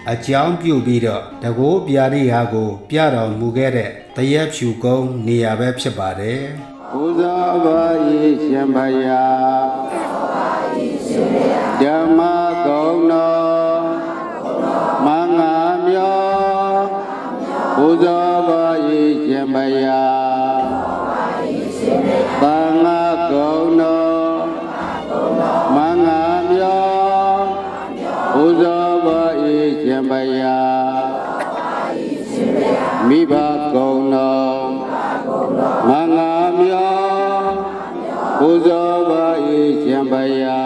အကြောင်းပြုပြီးတော့တကောပြာရိဟာကိုပြတော်မူခဲ့တဲ့တရက်ဖြူကုန်းနေရာပဲဖြစ်ပါတယ်ဘုဇောဘာဤရှင်ဘယာဓမ္မကုံတော်မင်္ဂမြောဘုဇောဘာဤရှင်ဘယာသံဃာကုံတော်မင်္ဂမြောဘုဇောဘာဤရှင်ဘယာမိဘကုံတော်မင်္ဂမြောဘုဇောဘာဤရှင်ဘယာ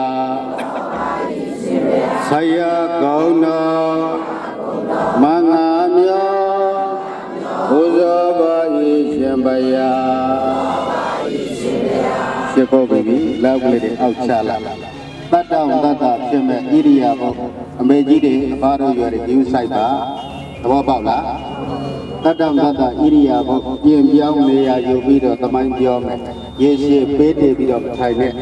ဆရာကောင်းတော်မင်္ဂမြောဘုဇောဘာဤရှင်ဘယာရှိဖို့ပြီလောက်ကလေးတွေအောက်ချလာတတ်တောင့်တတ်တာဖြစ်မဲ့ဣရိယာပုအမေကြီးတွေအဘတို့ရွယ်တွေယူဆိုင်ပါသဘောပေါက်လားတတ်တောင့်တတ်တာဣရိယာပုပြင်ပြောင်းနေရယူပြီးတော့သမိုင်းပြောမယ်ရေရှည်ပေးတည်ပြီးတော့မထိုင်နဲ့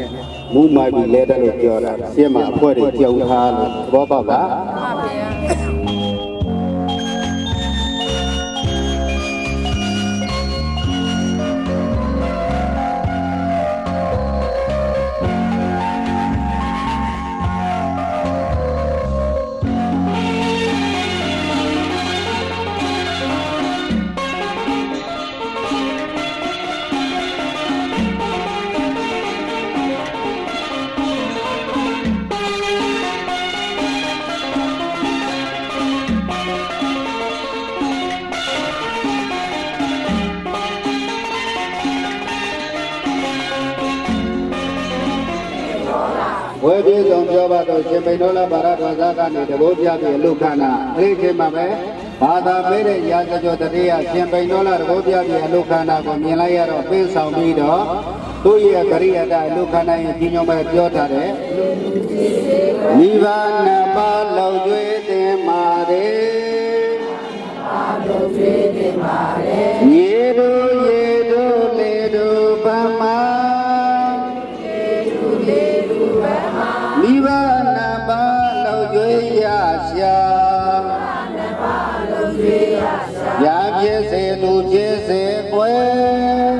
မူးမိုက်ပြီးလဲတယ်လို့ပြောတာရှင်းမှာအဖွဲတွေကြုံထားလို့သဘောပေါက်လားမှန်ပါဗျာဝေပြေဆောင်ပြောပါတော့ရှင်ပိန်တော်လာဘာရတော်သားကနေတဘိုးပြပြလူခန္ဓာအဲ့ဒီချိန်မှာပဲဘာသာမေးတဲ့ရာဇကျော်တတိယရှင်ပိန်တော်လာတဘိုးပြပြလူခန္ဓာကိုမြင်လိုက်ရတော့ပေးဆောင်ပြီးတော့သူ့ရဲ့ကရိယာတလူခန္ဓာရဲ့ကြီးညောမဲ့ပြောထားတယ်နိဗ္ဗာန်ပါလောက်ကျွေးတင်ပါれရေတို့ရေတို့လေတို့ဗမာနိဗ္ဗာန်ပါလောက်ကျွေးရရှာရာဖြစ်စေသူဖြစ်စေကွယ်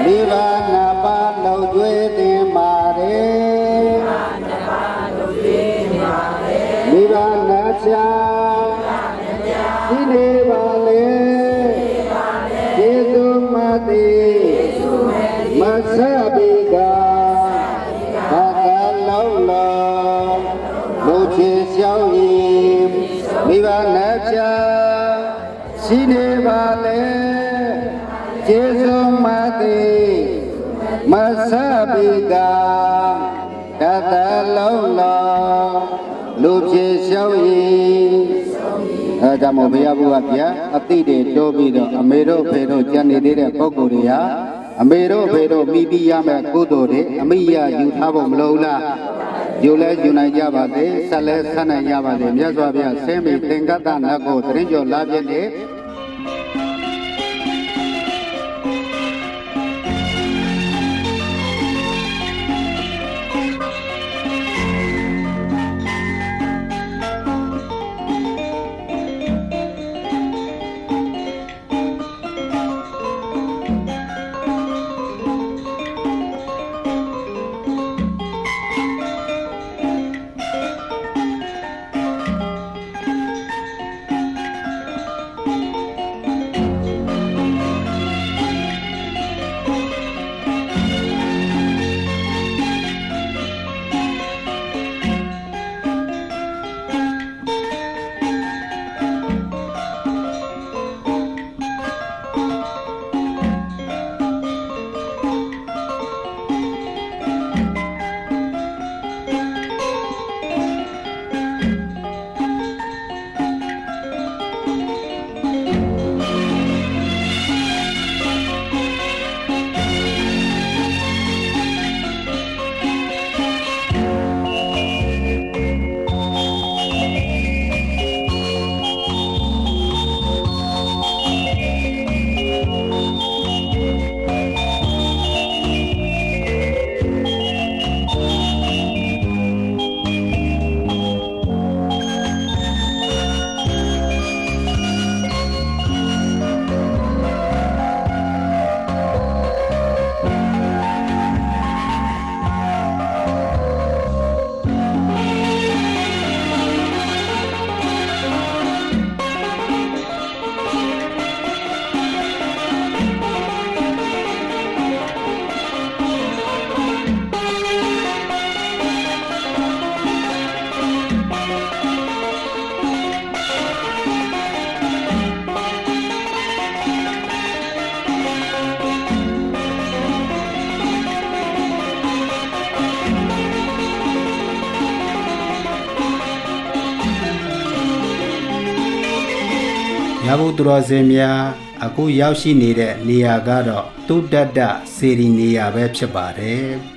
နိဗ္ဗာန်ပါလောက်ကျွေးတင်ပါれနိဗ္ဗာန်ရှာဒီနေပါလေယေသူမတိမဆပိကဘာသာလုံးလုံးလူချေရှောင်းဤမိဘနဲ့ချာရှိနေပါလေယေသူမတိမဆပိကဘာသာလုံးလုံးလူချေရှောင်းဤအဲဒါမို့ဘုရားဘုရားဗျာအတိတွေတိုးပြီးတော့အမေတို့ဖေတို့ကြံနေသေးတဲ့ပုဂ္ဂိုလ်တွေဟာအမေတို့ဖေတို့မိပြီးရမယ်ကုသိုလ်တွေအမိရယူထားဖို့မလိုလားယူလဲယူနိုင်ကြပါသေးဆက်လဲဆက်နိုင်ကြပါသေးမြတ်စွာဘုရားဆင်းပြီးသင်္ကတ္တနတ်ကိုသရင်ကျော်လာပြည့်နေ ရဘုသူတော်စင်များအခုရောက်ရှိနေတဲ့နေရာကတော့တုဒ္ဒတစေရီနေရာပဲဖြစ်ပါတယ်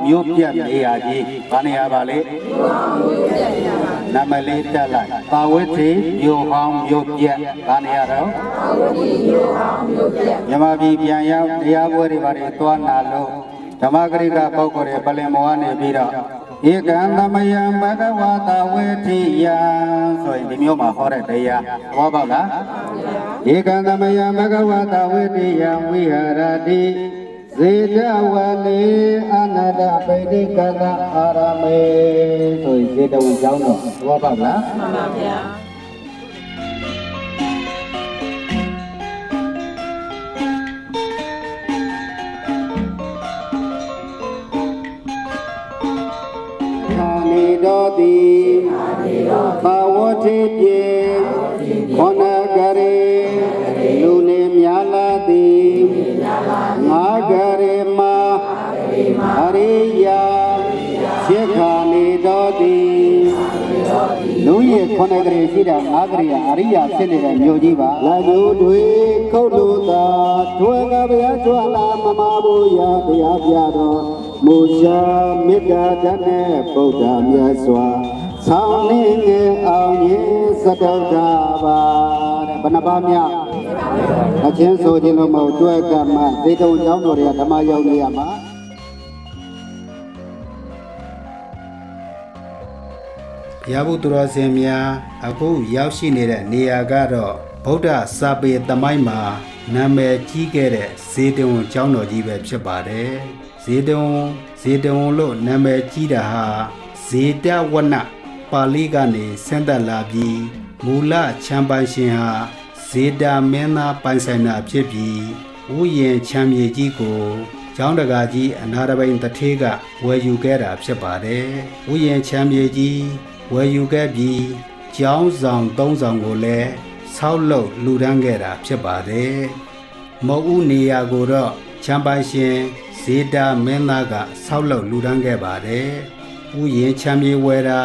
မြို့ပြတ်နေရာကြီးဘာနေရာပါလဲနာမလေးတက်လိုက်ပါဝိသေမြို့ဟောင်းမြို့ပြတ်ဘာနေရာတော့မြမပြည်ပြန်ရောက်တရားပွဲတွေဘာတွေသွားနာလို့ဓမ္မဂရိကပုဂ္ဂိုလ်တွေပလင်မောကနေပြီးတော့ဧကံသမယံဘဂဝတာဝေထိယံဆိုရင်ဒီမျိုးမှာဟောတဲ့တရားဟောပါလားဧကံသမယံဘဂဝတာဝေထိယံဝိဟာရတိဇေတဝလေအနာတပိဋိကတအာရမေဆိုရင်ဇေတဝန်ကျောင်းတော်သဘောပေါက်လားမှန်ပါဗျာသာနေတော်သည်ဘာဝတိပြေခေါဏကရေလူနေများလာသည်ငါကရေမာအရိယာရှေခာနေတော်သည်လူရခေါဏကရေရှိတာငါကရေအရိယာဖြစ်နေတဲ့မြို့ကြီးပါလာမျိုးတွေခုတ်လို့သာထွေကဗျာကြွလာမမဘူးရတရားပြတော်မူရှာမေတ္တာတတ်တဲ့ဗုဒ္ဓမြတ်စွာဆောင်းနေငယ်အောင်ရင်သတ္တတာပါတဲ့ဘဏ္ဍပါမြတ်အချင်းဆိုခြင်းလို့မဟုတ်တွဲကမှသေတုံကျောင်းတော်တွေကဓမ္မရောက်နေရမှာရဘုသူတော်စင်များအခုရောက်ရှိနေတဲ့နေရာကတော့ဗုဒ္ဓစာပေသမိုင်းမှာနာမည်ကြီးခဲ့တဲ့ဇေတဝန်ကျောင်းတော်ကြီးပဲဖြစ်ပါတယ်ဇေတဝန်လို့နာမည်ကြီးတာဟာဇေတဝနပါဠိကနေဆင်းသက်လာပြီးမူလချမ်းပိုင်ရှင်ဟာဇေတာမင်းသားပိုင်ဆိုင်တာဖြစ်ပြီးဥယျာဉ်ချမ်းမြေကြီးကိုကျောင်းတကာကြီးအနာတပိန်တထေးကဝယ်ယူခဲ့တာဖြစ်ပါတယ်ဥယျာဉ်ချမ်းမြေကြီးဝယ်ယူခဲ့ပြီးကျောင်းဆောင်၃ဆောင်ကိုလည်းဆောက်လုပ်လှူဒန်းခဲ့တာဖြစ်ပါတယ်မုတ်ဦးနေရာကိုတော့ချမ်းပိုင်ရှင်ဇေတာမင်းသားကဆောက်လုပ်လှူဒန်းခဲ့ပါတယ်ဥယျာဉ်ချမ်းမြေဝယ်တာ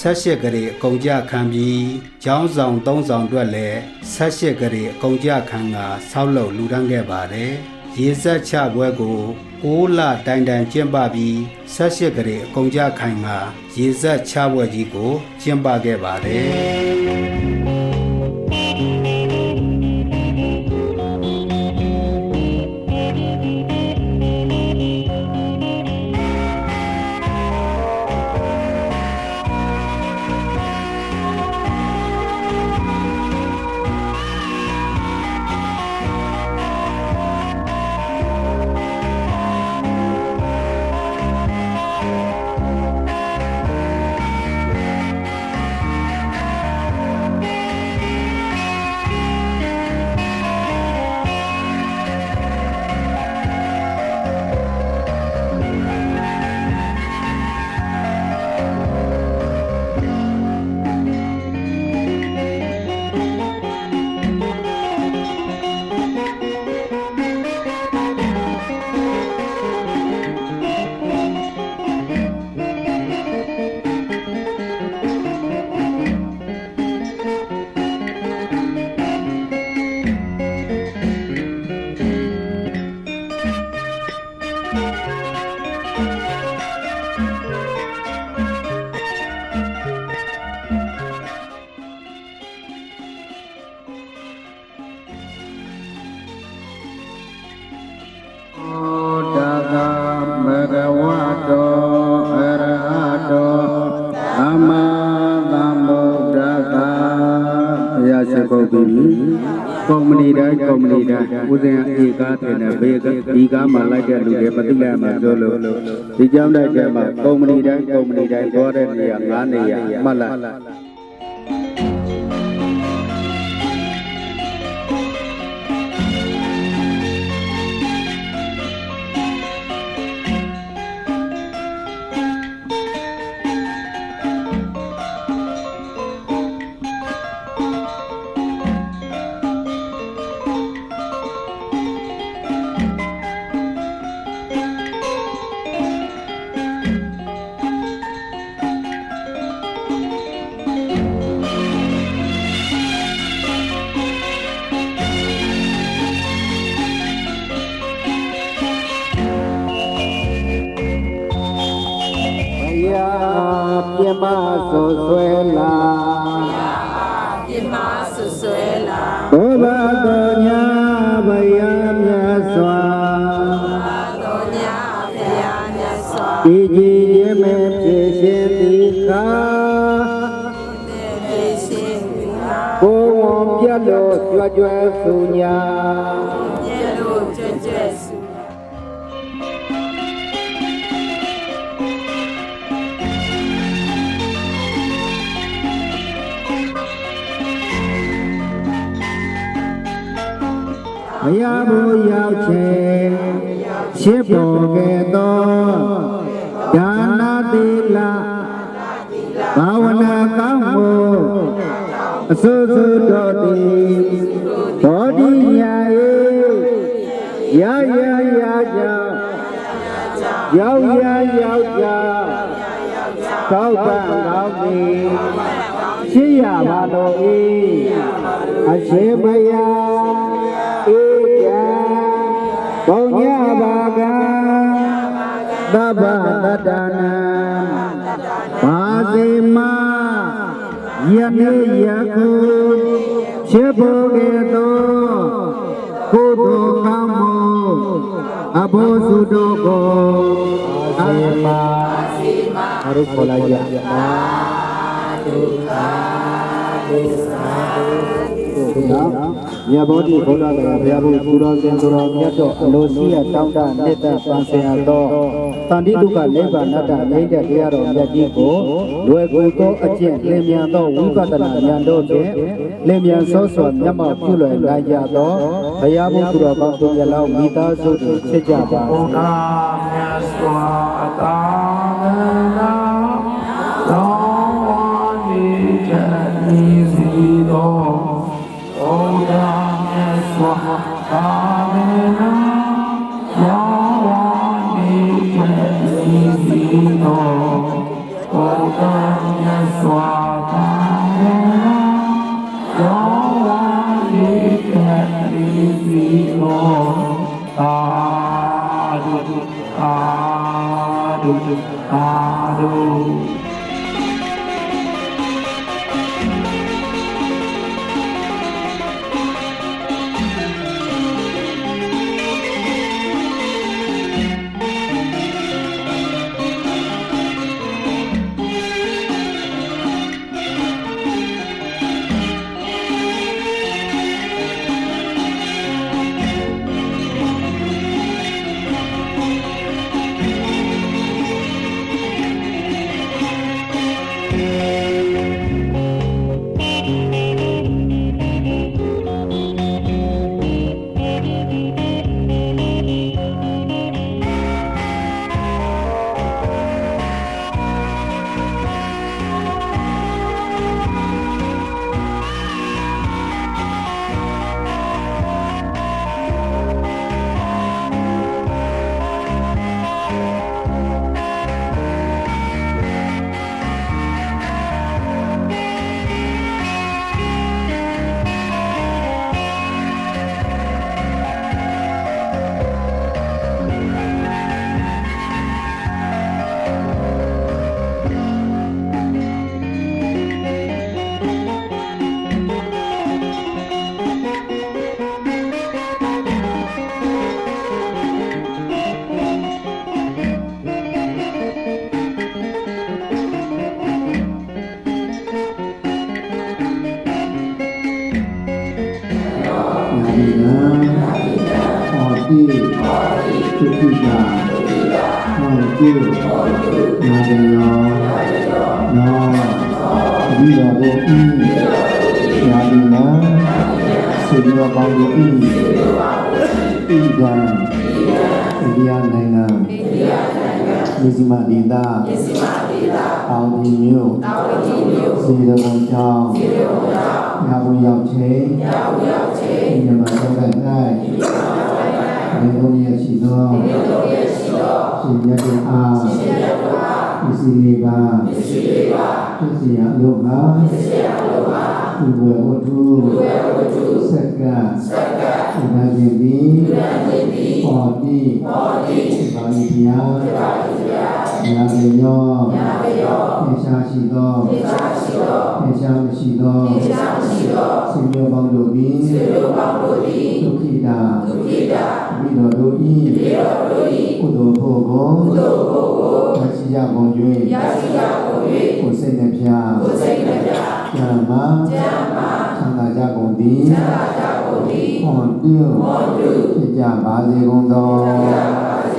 18ကလေးအကုန်ကြခံပြီးကျောင်းဆောင်3ဆောင်အတွက်လည်း18ကလေးအကုန်ကြခံကဆောက်လုပ်လူတန်းခဲ့ပါတယ်ရေစက်ချပွဲကို6လတိုင်တိုင်ကျင်းပပြီး18ကလေးအကုန်ကြခံကရေစက်ချပွဲကြီးကိုကျင်းပခဲ့ပါတယ် या से को भी कॉमनी उसे एक आते न बेग बीगा माला के लुगे पतिला में जो लो दिजाम दाई के मा कॉमनी दाई गोरे निया गाने या माला Oba donya bayanya swa Iji yeme pishin dikha Ko wong pyalo chua chua sunya Aya bu yao che Ship bo ke to Dana tila Bhavana kammo Su su do ti Bodhi nyaye Ya Kau bang kau ni Siya ba do i Ashe maya Baunya baga Baba dadana Pazima Yane yaku Shebogeto Kudo kamo Abo sudoko Asima Harus kolaya Nhà bố đi khổ ra là nhà bố tu ra sen tu ra nhất độ lô xí à tao đã nết ta pan sen à to tan đi tu cả lấy và nát đã lấy để kia rồi nhà đi cố đuôi cố có ở trên lên nhà to uy và tận nhà đô thế lên nhà số xuân nhà mà kêu lời đại gia đó nhà bố tu ra bao tu nhà lao mi ta số thì sẽ trả ba Adu. เ တိသုခိတာဟောတိနာတေယောနောဝိရောတို့ဤယာတိနံစေရောပေါင်းတို့ဤဣဒံဣရိယာနိုင်ငံမြစီမဒေတာတောင်ကြီးမြို့စေတဘုံကျောင်းရာဘုံရောက်ချင်းညမတော်တဲ့၌ဒီလိုရရှိသောရှင်မြတ်တဲ့အားဒီစီလေးပါသိစီရလို့ပါဒီဝေဝတ္ထုစက္ကဒီနာခြင်းသည်ဟောတိပါဠိတရားညာပေယောသင်္ချာရှိသောသင်္ချာမရှိသောစေမျိုးပေါင်းတို့သည်ဒုက္ခိတာမိတော်တို့၏ကုသိုလ်ဖို့ကိုရရှိကြကုန်၍ကိုယ်စိတ်နှပြဉာဏ်မှာချမ်းသာကြကုန်သည်ဟောတုဖြစ်ကြပါစေကုန်သော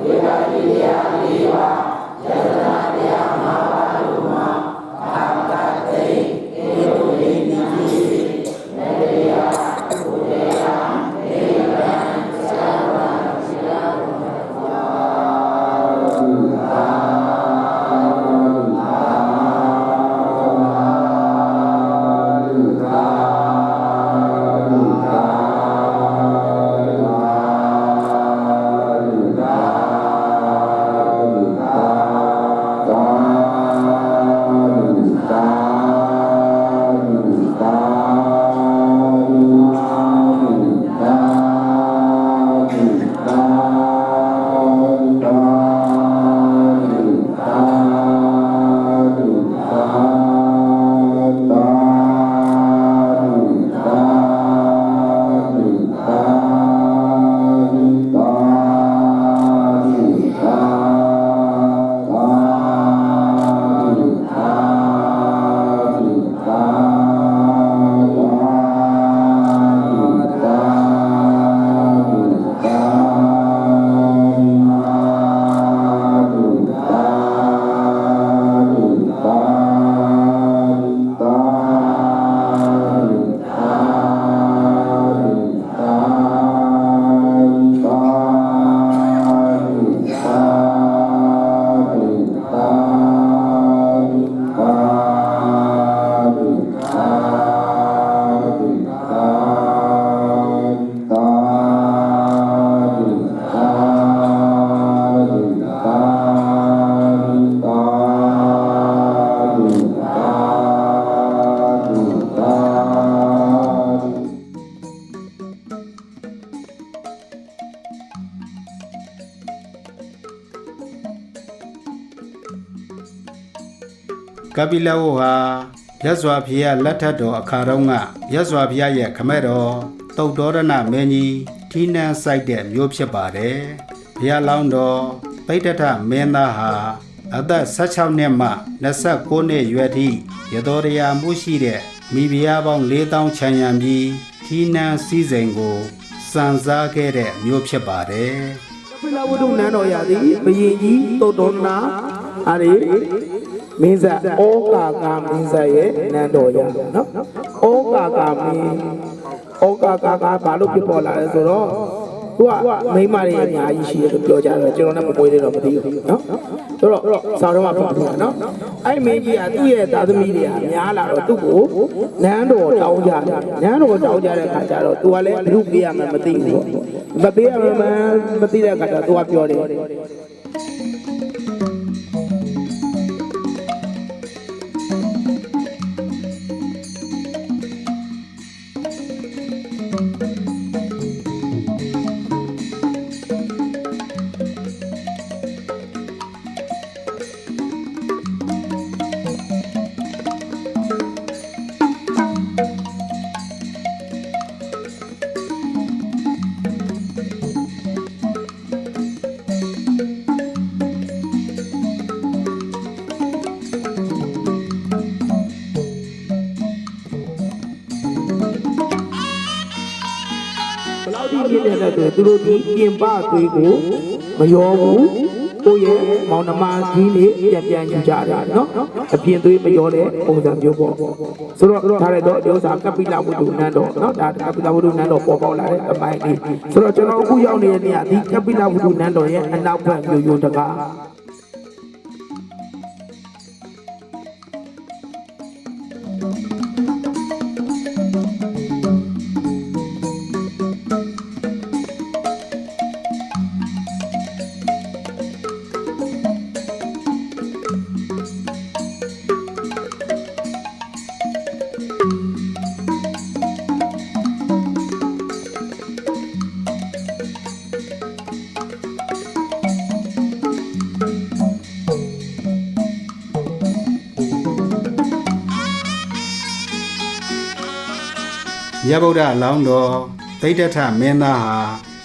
ဝေဘာတိယ၄ပါးယတနာတရား ကပိလဝဟာရသော်ဖျားလက်ထက်တော်အခါတုန်းကရသော်ဖျားရဲ့ခမဲ့တော်တုတ်တော်ရဏမင်းကြီးထီးနှံဆိုင်တဲ့မျိုးဖြစ်ပါတယ်ဘုရားလောင်းတော်ပိဋကထမင်းသားဟာအသက်16နှစ်မှ29နှစ်ရွယ်ထိရတော်တရားမှုရှိတဲ့မိဖုရားပေါင်း4000ချမ်းရံပြီးထီးနှံစည်းစိမ်ကိုစံစားခဲ့တဲ့မျိုးဖြစ်ပါတယ်ကပိလဝတ္ထုနန်းတော်ရသည်ဘယင်ကြီးတုတ်တော်နာအားရမင်းဆက်ဩကာကာမင်းဆက်ရဲ့နန်းတော်ရနော်ဩကာကာမင်းဩကာကာကဘာလို့ဖြစ်ပေါ်လာလဲဆိုတော့သူကမိမတွေအများကြီးရှိတယ်လို့ပြောကြတယ်ကျွန်တော်လည်းမပွေးသေးတော့မသိဘူးနော်ဆိုတော့ဆောင်းတော့မှဖတ်ပြနော်အဲ့မင်းကြီးကသူ့ရဲ့သားသမီးတွေကများလာတော့သူ့ကိုနန်းတော်တောင်းကြတယ်နန်းတော်တောင်းကြတဲ့အခါကျတော့သူကလည်းဘုပေးရမှမသိဘူးမပေးရမှမသိတဲ့အခါကျတော့သူကပြောတယ်သူတို့ဒီပြင်ပသွေးကိုမရောဘူးကိုယ့်ရဲ့မောင်နှမကြီးလေးပြန်ယူကြတယ်နော်အပြင်သွေးမရောတဲ့ပုံစံမျိုးပေါ့ဆိုတော့ထားရတော့ဒီဥစ္စာကပိလဝတ္ထုနန်းတော်နော်ဒါကပိလဝတ္ထုနန်းတော်ပေါ်ပေါက်လာတဲ့အပိုင်းလေးဆိုတော့ကျွန်တော်အခုရောက်နေတဲ့နေရာဒီကပိလဝတ္ထုနန်းတော်ရဲ့အနောက်ဘက်မြို့ယွန်းတကားရဗုဒ္ဓလောင်းတော်ပိဋကထမင်းသားဟာ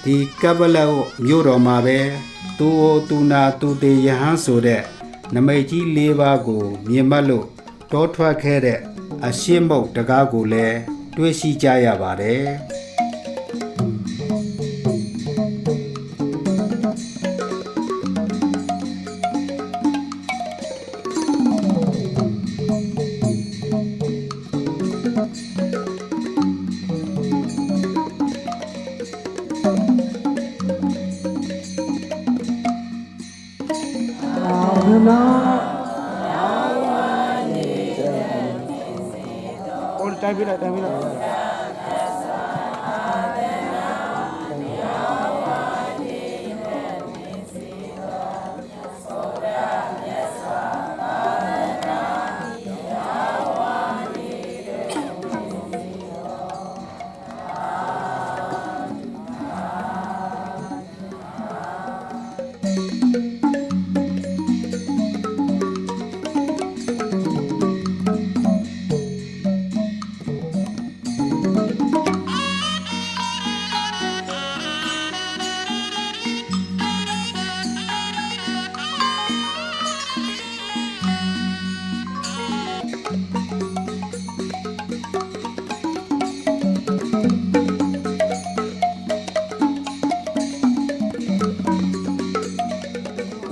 ဒီကပ္ပလမြို့တော်မှာပဲသူအိုသူနာသူတေယဟန်ဆိုတဲ့နမိတ်ကြီး၄ပါးကိုမြင်မှတ်လို့တောထွက်ခဲ့တဲ့အရှိမုတ်တကားကိုလည်းတွေ့ရှိကြရပါတယ်တိုင်းပြလိုက်တိုင်းပြလိုက်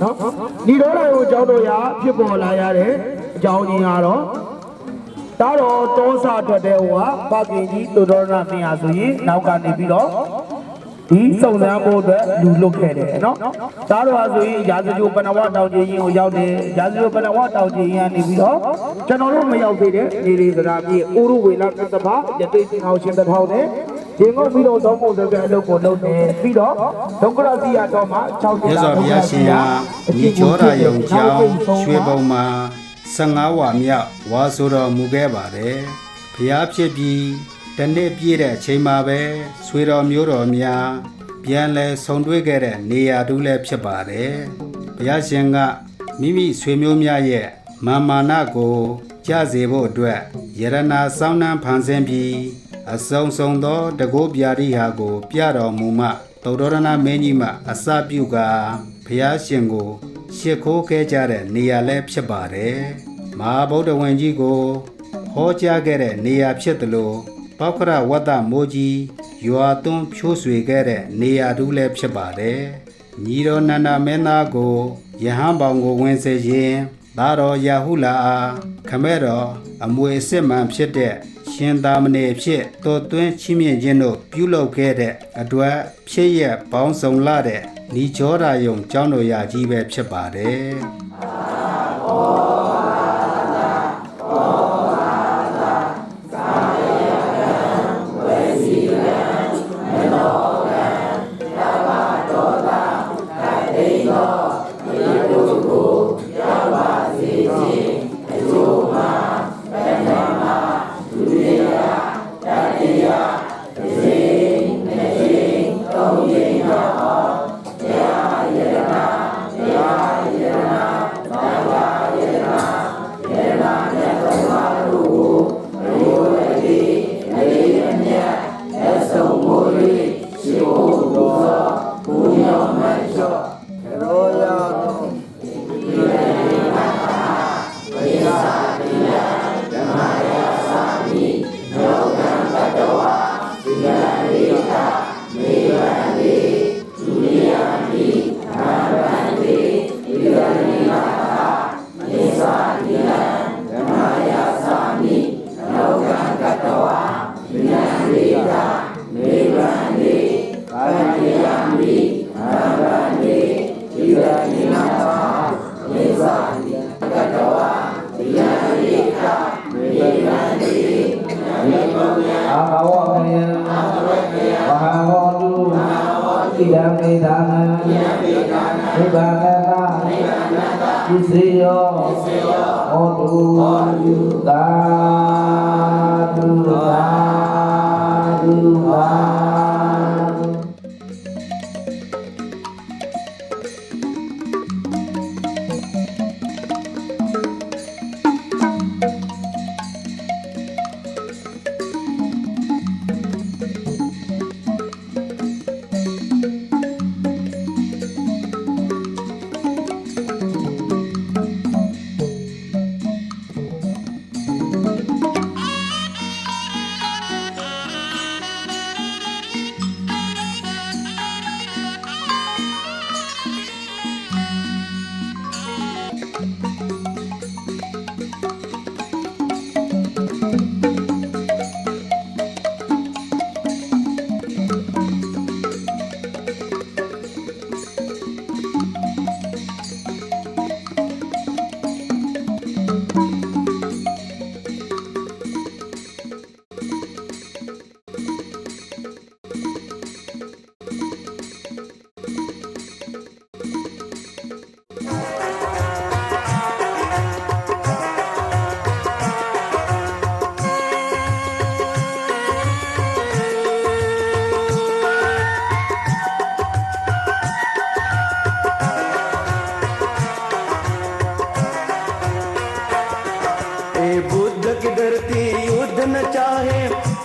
နော်ဒီတော့လည်းကိုကျောင်းတော်ရဖြစ်ပေါ်လာရတဲ့အကြောင်းရင်းကတော့တားတော်တောစာထွက်တဲ့ဟိုကဘခင်ကြီးသူတော်ရမင်းဟာဆိုရင်နောက်ကနေပြီးတော့ဒီစုံစမ်းဖို့အတွက်လူလွတ်ခဲ့တယ်နော်တားတော်ဟာဆိုရင်ရာဇဂိုပဏဝတောင်ကျင်းရင်ကိုရောက်တယ်ရာဇဂိုပဏဝတောင်ကျင်းရင်ကနေပြီးတော့ကျွန်တော်တို့မရောက်သေးတဲ့နေလေးစရာပြေဥရဝေလကသဘာရတိစင်အောင်ရှင်တထောင်နဲ့ဒီငုံပြီးတော့သုံးဖို့တဲ့အလုပ်ကိုလုပ်နေပြီးတော့ဒုက္ခရစီရတော်မှာ6ရက်စွာဘုရားရှင်ဟာမြေကျောရာယုံကျောင်းရွှေဘုံမှာ15ဝါမြောက်ဝါဆိုတော်မူခဲ့ပါတယ်ဘုရားဖြစ်ပြီးတနေ့ပြည့်တဲ့အချိန်မှာပဲဆွေတော်မျိုးတော်များပြန်လဲဆုံတွေ့ခဲ့တဲ့နေရာတူလည်းဖြစ်ပါတယ်ဘုရားရှင်ကမိမိဆွေမျိုးများရဲ့ မာမာနကိုကြစေဖို့အတွက်ယရနာစောင်းနှံဖန်ဆင်းပြီးအစုံစုံသောတကုပြာရိဟာကိုပြတော်မူမှသုတ္တရဏမင်းကြီးမှအစပြုကဘုရားရှင်ကိုရှ िख ိုးခဲ့ကြတဲ့နေရာလည်းဖြစ်ပါတယ်မဟာဗုဒ္ဓဝင်ကြီးကိုဟောကြားခဲ့တဲ့နေရာဖြစ်သလိုပောက္ခရဝတ္တမိုးကြီးရွာသွန်းဖြိုးဆွေခဲ့တဲ့နေရာတူလည်းဖြစ်ပါတယ်ညီတော်နန္ဒမင်းသားကိုယဟန်ပေါင်ကိုဝင်စေခြင်းသားတော်ယာဟုလာအားခမဲတော်အမွေအစစ်မှန်ဖြစ်တဲ့ရှင်သာမဏေဖြစ်တော်သွင်းချီးမြှင့်ခြင်းတို့ပြုလုပ်ခဲ့တဲ့အတွက်ဖြစ်ရပေါင်းစုံလာတဲ့ညီချောရာယုံကျောင်းတော်ရာကြီးပဲဖြစ်ပါတယ်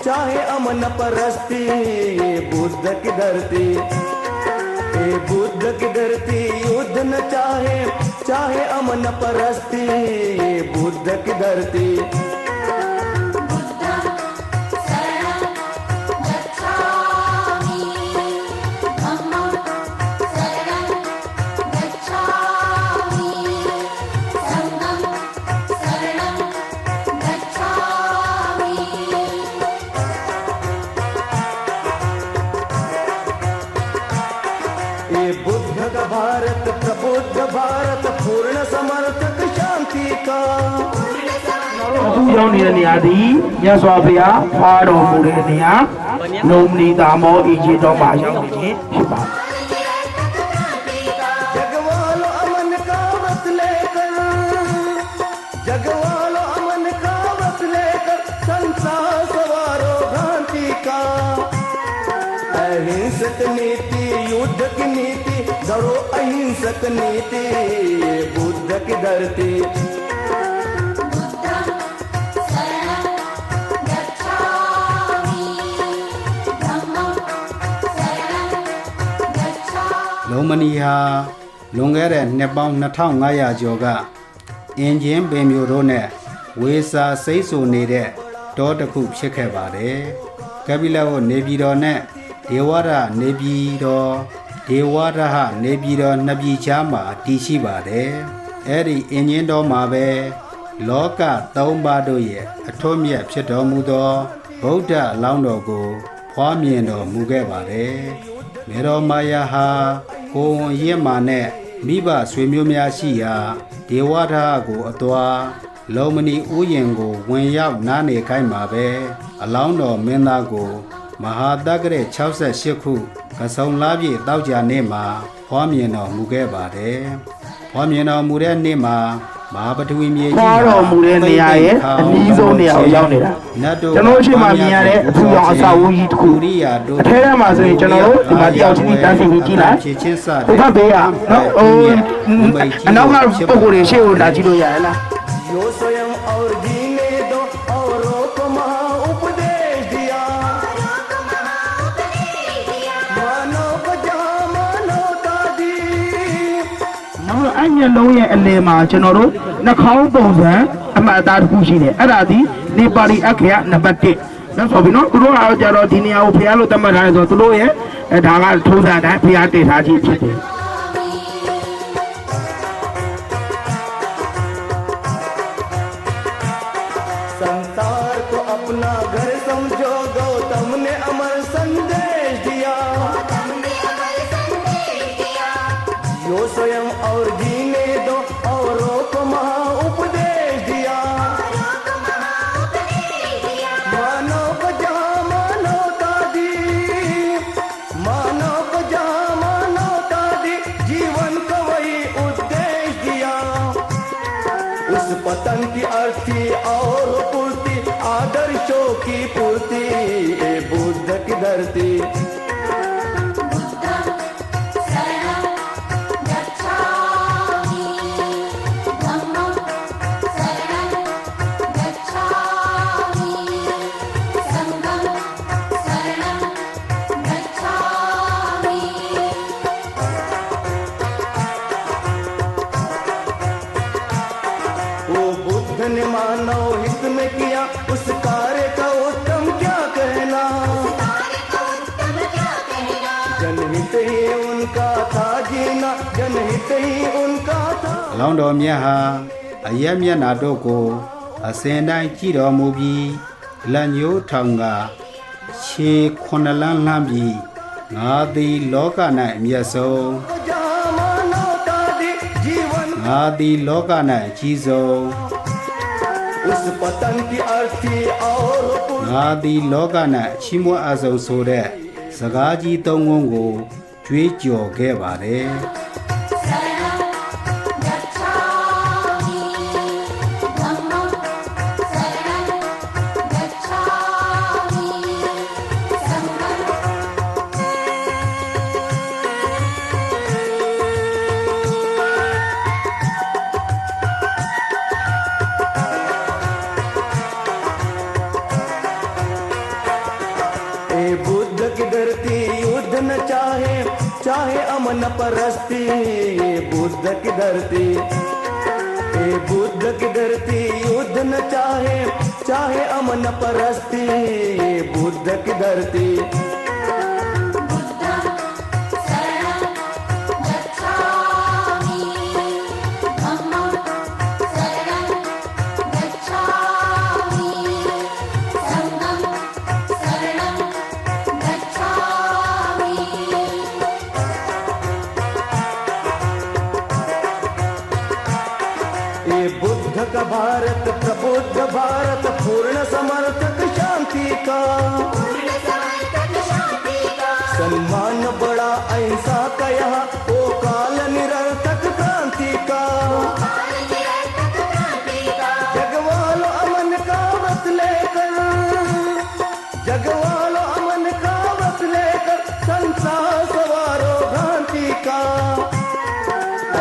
चाहे अमन परस्ती बुद्ध की धरती बुद्ध की धरती युद्ध न चाहे चाहे अमन परस्ती बुद्ध की धरती भारत प्रबुद्ध भारत पूर्ण समर्थक शांति का အခုရောက်နေတဲ့နေရာဒီမြတ်စွာဘုရားဖားတော်မူတဲ့နေရာလုံနီတာမောအီဂျစ်တော်မှာရောက်နေခြင်းဖြစ်ပါတယ် जगवालो अमन का वत लेकर जगवालो अमन का वत लेकर संसार सवारो भ्रांति का अहिंसक नीति युद्ध की नीति धरो अहिंसक नीति बुद्ध की धरती လုံးမနီဟာလွန်ခဲ့တဲ့နှစ်ပေါင်း2500ကျော်ကအင်ဂျင်ပင်မျိုးတို့နဲ့ဝေစာစိတ်ဆူနေတဲ့တောတစ်ခုဖြစ်ခဲ့ပါတယ်ကပိလဝတ်နေပြည်တော်နဲ့ဒေဝရနေပြည်တော်ဒေဝရဟနေပြည်တော်နှစ်ပြည်ချားမှာတည်ရှိပါတယ်အဲ့ဒီအင်ဂျင်တော်မှာပဲလောကသုံးပါးတို့ရဲ့အထွတ်မြတ်ဖြစ်တော်မူသောဗုဒ္ဓအလောင်းတော်ကိုဖွားမြင်တော်မူခဲ့ပါတယ်မေတော်မာယာဟာကိုယ်ဝန်ရင့်မာနဲ့မိဘဆွေမျိုးများရှိရာဒေဝရဟကိုအသွာလုံမနီဥယျာဉ်ကိုဝင်ရောက်နားနေခိုင်းမှာပဲအလောင်းတော်မင်းသားကိုမဟာတက္ကရာ68ခုကဆုံလားပြည့်တောက်ကြနေ့မှာဖွားမြင်တော်မူခဲ့ပါတယ်ဖွားမြင်တော်မူတဲ့နေ့မှာမဟာပထဝီမြေကြီး ဖွားတော်မူတဲ့နေရာရဲ့အနည်းဆုံးနေရာကိုရောက်နေတာကျွန်တော်အချိန်မှမြင်ရတဲ့အထူးအောင်အစာဝူကြီးတစ်ခုအထဲထဲမှာဆိုရင်ကျွန်တော်တို့ဒီမှာတယောက်ချင်းတန်းစီကြည့်လိုက်ဟိုဘက်ဘေးကနော်အနောက်ကပုံကိုယ်တွေရှေ့ကိုလာကြည့်လို့ရတယ်လား यो स्वयं और जीने दो औरों को महा उपदेश दिया मानो को जहाँ मानवता दी နောက်အညလုံးရဲ့အလယ်မှာကျွန်တော်တို့နှာခေါင်းပုံစံအမှတ်အသားတစ်ခုရှိတယ်အဲ့ဒါဒီနေပါလီအခရာနံပါတ်1နောက်ဆိုပြီးနော်သူတို့အားကြတော့ဒီနေရာကိုဖျားလို့သတ်မှတ်ထားတယ်ဆိုတော့သူတို့ရဲ့ဒါကထိုးစားတိုင်းဖျားတည်ထားခြင်းဖြစ်တယ် संसार को अपना घर समझो गौतम ने अमर संदेश दिया यो स्वयं और जीने दो औरों को महा उपदेश दिया मानव को जहाँ मानवता दी मानव को जहाँ मानवता दी जीवन का वही उद्देश्य दिया उस पतन की अर्थी और पूर्ति आदर्शों की पूर्ति ये बुद्ध की धरती वो बुद्ध ने मानव हित में किया उस कार्य का उत्तम क्या कहना जनहित ही उनका था जीना जनहित ही उनका था အလောင်းတော်မြတ်ဟာအရက်မျက်နာတို့ကိုအစဉ်တိုင်းကြည်တော်မူပြီးလက်ညှိုးထောင်ကခြေ9လမ်းလှမ်းပြီးငါသည်လောက၌အမျက်ဆုံး जहाँ मानवता दी जीवन ငါသည်လောက၌အကြီးဆုံး उस पतन की अर्थी और पूर्ति ငါသည်လောက၌ချီးမွမ်းအပ်ဆုံးဆိုတဲ့စကားကြီးသုံးခုကိုကြွေးကြော်ခဲ့ပါတယ် ए बुद्ध की धरती युद्ध न चाहे चाहे अमन परस्ती ये बुद्ध की धरती ए बुद्ध की धरती युद्ध न चाहे चाहे अमन परस्ती ये बुद्ध की धरती ये बुद्ध का भारत प्रबुद्ध भारत पूर्ण समर्थक शांति का सम्मान बड़ा अहिंसा का यहाँ ओ काल निरर्थक क्रांति का जगवालो अमन का व्रत लेकर जगवालो अमन का व्रत लेकर संसार सवारो भ्रांति का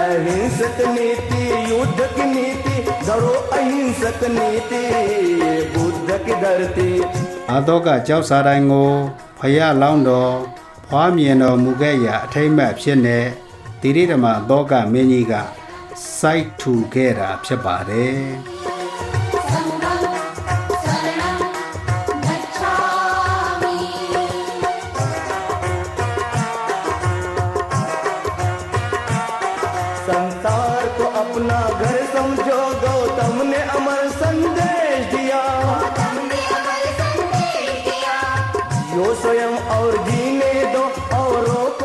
अहिंसक नीति युद्ध की नीति धरो अहिंसक नीति बुद्ध की धरती အတော့ကကြောက်စားတိုင်းကိုဖယားလောင်းတော်ဖွားမြင်တော်မူခဲ့ရာအထိမ့်မဲ့ဖြစ်နေ တိရိဓမ္မသောကမင်းကြီးကစိုက်ထူခဲ့တာဖြစ်ပါတယ် संसार को अपना घर समझो गौतम ने अमर संदेश दिया यो स्वयं और जीने दो औरों को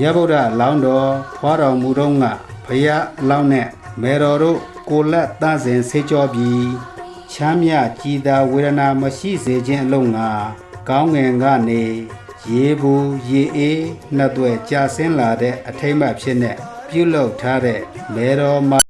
ရဗုဒ္ဓလောင်းတော်ဖွာတော်မူတော့ကဘုရားလောင်းနဲ့မေတော်တို့ကိုလက်တန့်စင်ဆေးကြောပြီးချမ်းမြကြည်သာဝေဒနာမရှိစေခြင်းအလုံးငါကောင်းငင်ကနေရေဘူးရေအေးနှစ်သွဲကြာဆင်းလာတဲ့အထိမ့်မှဖြစ်နဲ့ပြုလုပ်ထားတဲ့မေတော်မှာ